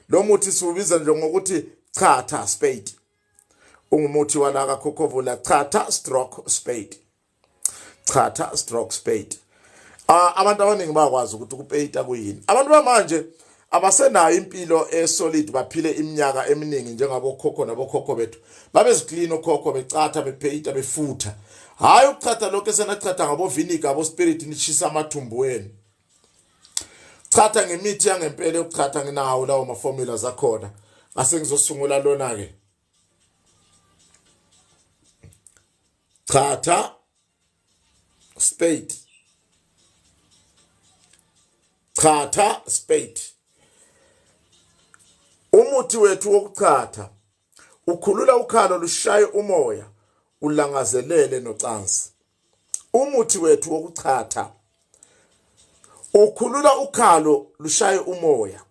lo muthi siubiza nje ngokuthi chatha spade. Ungumuthi wala kaKhokhovula, chatha stroke spade. Chatha stroke spade. Abantu abaningi bakwazi ukuthi ukupeyita kuyini. Abantu bamanje abasenayo impilo esolid, baphile iminyaka eminingi njengabo khokho nabokhokho bethu. Babeziclean okhokho, becatha, bepeyita, befutha. Hayi ukucatha lokho esenacatha ngabo vinegar, abo spirit nishisa amathumbu wenu. Chatha ngemithi yangempela, ukucatha nginawo lawo maformula zakhona. Ase ngizosungula lona ke. Chatha spade. Chatha spade. Umuthi wethu wokuchatha ukhulula ukhalo lushaye umoya, ulangazelele nocansi. Umuthi wethu wokuchatha ukhulula ukhalo lushaye umoya,